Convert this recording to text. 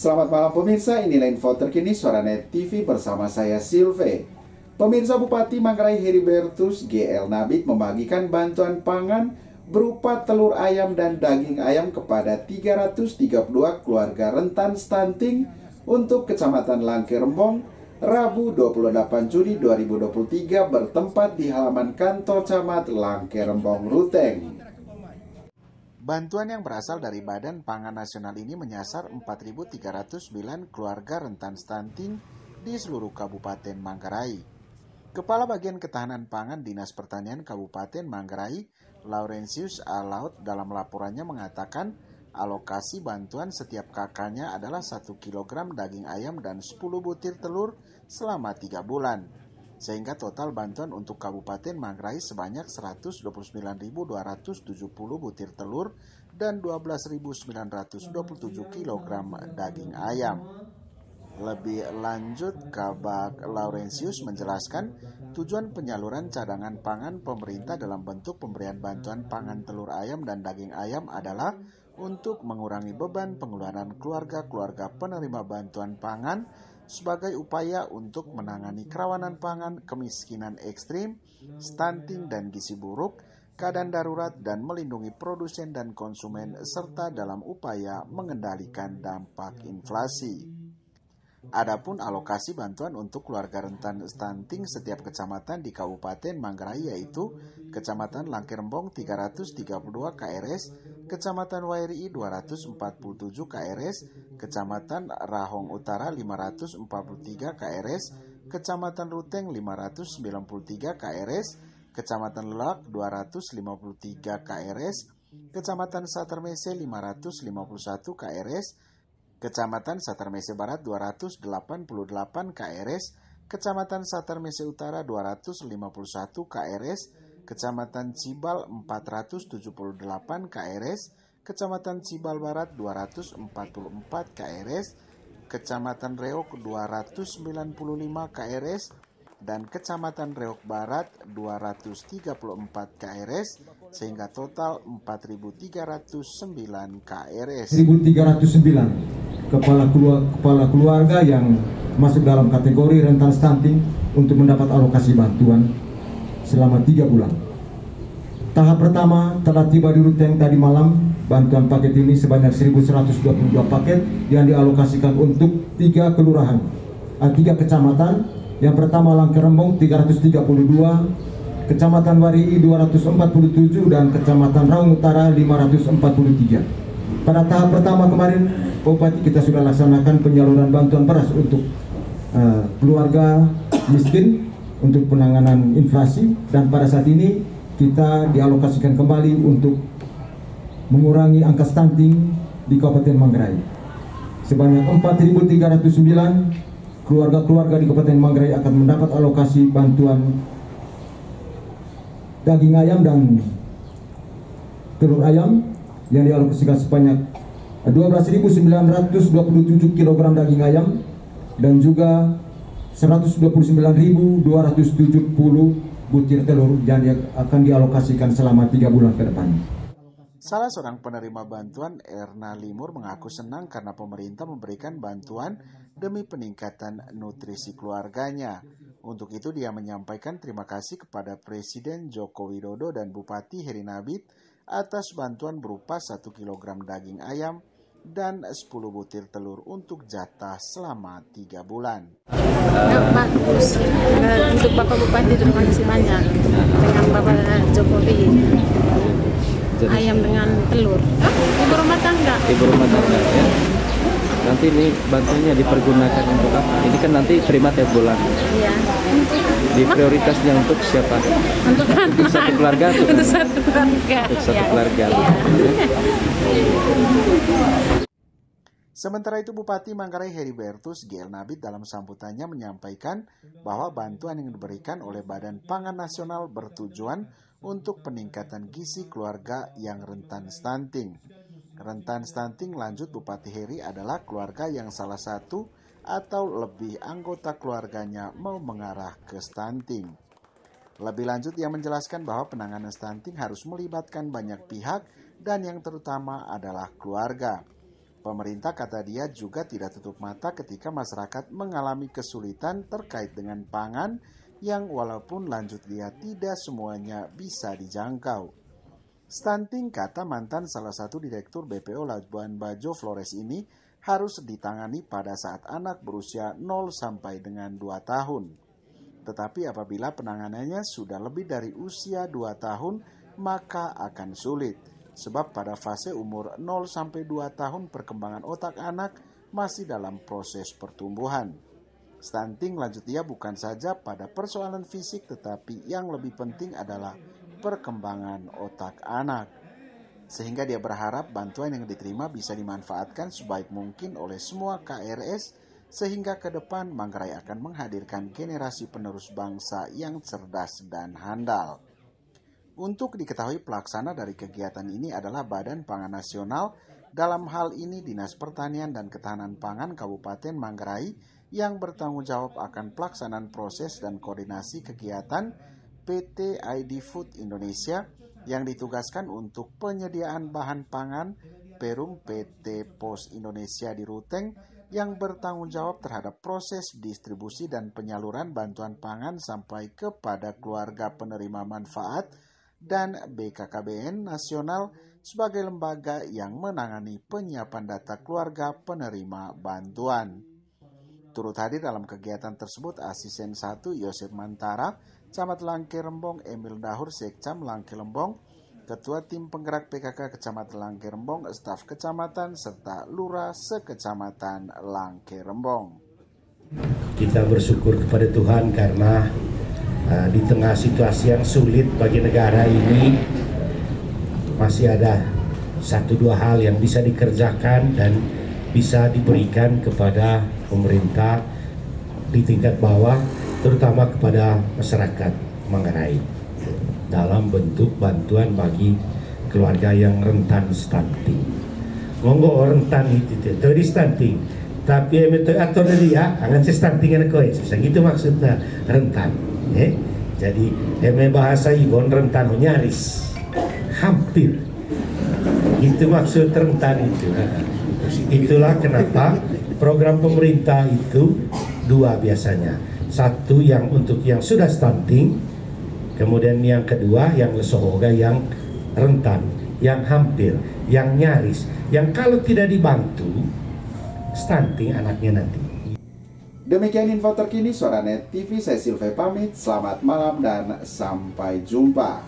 Selamat malam pemirsa, inilah info terkini Suaranet TV bersama saya Silve. Pemirsa, Bupati Manggarai Heribertus GL Nabit membagikan bantuan pangan berupa telur ayam dan daging ayam kepada 332 keluarga rentan stunting untuk Kecamatan Langke Rembong, Rabu 28 Juni 2023 bertempat di halaman kantor Camat Langke Rembong, Ruteng. Bantuan yang berasal dari Badan Pangan Nasional ini menyasar 4.309 keluarga rentan stunting di seluruh Kabupaten Manggarai. Kepala Bagian Ketahanan Pangan Dinas Pertanian Kabupaten Manggarai, Laurentius A. Laut, dalam laporannya mengatakan alokasi bantuan setiap kakaknya adalah 1 kg daging ayam dan 10 butir telur selama 3 bulan. Sehingga total bantuan untuk Kabupaten Manggarai sebanyak 129.270 butir telur dan 12.927 kg daging ayam. Lebih lanjut, Kabag Laurentius menjelaskan tujuan penyaluran cadangan pangan pemerintah dalam bentuk pemberian bantuan pangan telur ayam dan daging ayam adalah untuk mengurangi beban pengeluaran keluarga-keluarga penerima bantuan pangan sebagai upaya untuk menangani kerawanan pangan, kemiskinan ekstrim, stunting dan gizi buruk, keadaan darurat, dan melindungi produsen dan konsumen serta dalam upaya mengendalikan dampak inflasi. Adapun alokasi bantuan untuk keluarga rentan stunting setiap kecamatan di Kabupaten Manggarai yaitu Kecamatan Langke Rembong 332 KRS, Kecamatan Wairi 247 KRS, Kecamatan Rahong Utara 543 KRS, Kecamatan Ruteng 593 KRS, Kecamatan Lelak 253 KRS, Kecamatan Satermese 551 KRS, Kecamatan Satermese Barat 288 KRS, Kecamatan Satermese Utara 251 KRS, Kecamatan Cibal 478 KRS, Kecamatan Cibal Barat 244 KRS, Kecamatan Reok 295 KRS, dan Kecamatan Reok Barat 234 KRS, sehingga total 4.309 KRS. 1.309 kepala keluarga yang masuk dalam kategori rentan stunting untuk mendapat alokasi bantuan selama 3 bulan. Tahap pertama telah tiba di Ruteng tadi malam. Bantuan paket ini sebanyak 1.122 paket yang dialokasikan untuk 3 kelurahan, 3 kecamatan. Yang pertama Langke Rembong 332, Kecamatan Warii 247, dan Kecamatan Raung Utara 543. Pada tahap pertama kemarin, Bupati, kita sudah laksanakan penyaluran bantuan beras untuk keluarga miskin untuk penanganan inflasi, dan pada saat ini kita dialokasikan kembali untuk mengurangi angka stunting di Kabupaten Manggarai. Sebanyak 4.309 keluarga-keluarga di Kabupaten Manggarai akan mendapat alokasi bantuan daging ayam dan telur ayam yang dialokasikan sebanyak 12.927 kg daging ayam dan juga 129.270 butir telur yang akan dialokasikan selama 3 bulan ke depan. Salah seorang penerima bantuan, Erna Limur, mengaku senang karena pemerintah memberikan bantuan demi peningkatan nutrisi keluarganya. Untuk itu dia menyampaikan terima kasih kepada Presiden Joko Widodo dan Bupati Heri Nabit atas bantuan berupa 1 kg daging ayam dan 10 butir telur untuk jatah selama 3 bulan. Bagus. Untuk Bapak Bupati terima kasih banyak dengan Bapak Jokowi. Jadi, ayam dengan telur. Ibu rumah tangga. Ibu rumah tangga ya. Nanti ini bantuannya dipergunakan untuk apa? Ini kan nanti terima tiap bulan. Iya. Di prioritasnya untuk siapa? Untuk satu keluarga. Untuk satu keluarga. Untuk satu keluarga. Iya. Sementara itu, Bupati Manggarai Heribertus GL Nabit dalam sambutannya menyampaikan bahwa bantuan yang diberikan oleh Badan Pangan Nasional bertujuan untuk peningkatan gizi keluarga yang rentan stunting. Rentan stunting, lanjut Bupati Heri, adalah keluarga yang salah satu atau lebih anggota keluarganya mau mengarah ke stunting. Lebih lanjut, ia menjelaskan bahwa penanganan stunting harus melibatkan banyak pihak dan yang terutama adalah keluarga. Pemerintah, kata dia, juga tidak tutup mata ketika masyarakat mengalami kesulitan terkait dengan pangan yang walaupun lanjut dia tidak semuanya bisa dijangkau. Stunting, kata mantan salah satu direktur BPO Labuan Bajo Flores ini, harus ditangani pada saat anak berusia 0 sampai dengan 2 tahun. Tetapi apabila penanganannya sudah lebih dari usia 2 tahun, maka akan sulit. Sebab pada fase umur 0 sampai 2 tahun perkembangan otak anak masih dalam proses pertumbuhan. Stunting, lanjut dia, bukan saja pada persoalan fisik, tetapi yang lebih penting adalah perkembangan otak anak. Sehingga dia berharap bantuan yang diterima bisa dimanfaatkan sebaik mungkin oleh semua KRS, sehingga ke depan Manggarai akan menghadirkan generasi penerus bangsa yang cerdas dan handal. Untuk diketahui, pelaksana dari kegiatan ini adalah Badan Pangan Nasional, dalam hal ini Dinas Pertanian dan Ketahanan Pangan Kabupaten Manggarai, yang bertanggung jawab akan pelaksanaan proses dan koordinasi kegiatan PT ID Food Indonesia yang ditugaskan untuk penyediaan bahan pangan Perum PT Pos Indonesia di Ruteng, yang bertanggung jawab terhadap proses distribusi dan penyaluran bantuan pangan sampai kepada keluarga penerima manfaat, dan BKKBN Nasional sebagai lembaga yang menangani penyiapan data keluarga penerima bantuan. Turut hadir dalam kegiatan tersebut Asisten 1 Yosep Mantara, Camat Langke Rembong Emil Dahur, Sekcam Langke Lembong, Ketua Tim Penggerak PKK Kecamatan Langke Rembong, staf kecamatan, serta Lurah sekecamatan Langke Rembong. Kita bersyukur kepada Tuhan karena di tengah situasi yang sulit bagi negara ini masih ada 1-2 hal yang bisa dikerjakan dan bisa diberikan kepada pemerintah di tingkat bawah, terutama kepada masyarakat Manggarai dalam bentuk bantuan bagi keluarga yang rentan stunting. Monggo rentan itu tadi stunting, tapi metode atur tadi ya, angan stunting anak kowe, gitu maksudnya rentan. Jadi bahasa Ibon rentan nyaris hampir itu maksud rentan itu. Itulah kenapa program pemerintah itu 2 biasanya. 1 yang untuk yang sudah stunting, kemudian yang kedua yang lesohoga, yang rentan, yang hampir, yang nyaris, yang kalau tidak dibantu stunting anaknya nanti. Demikian info terkini Suara Net TV, saya Silve pamit, selamat malam dan sampai jumpa.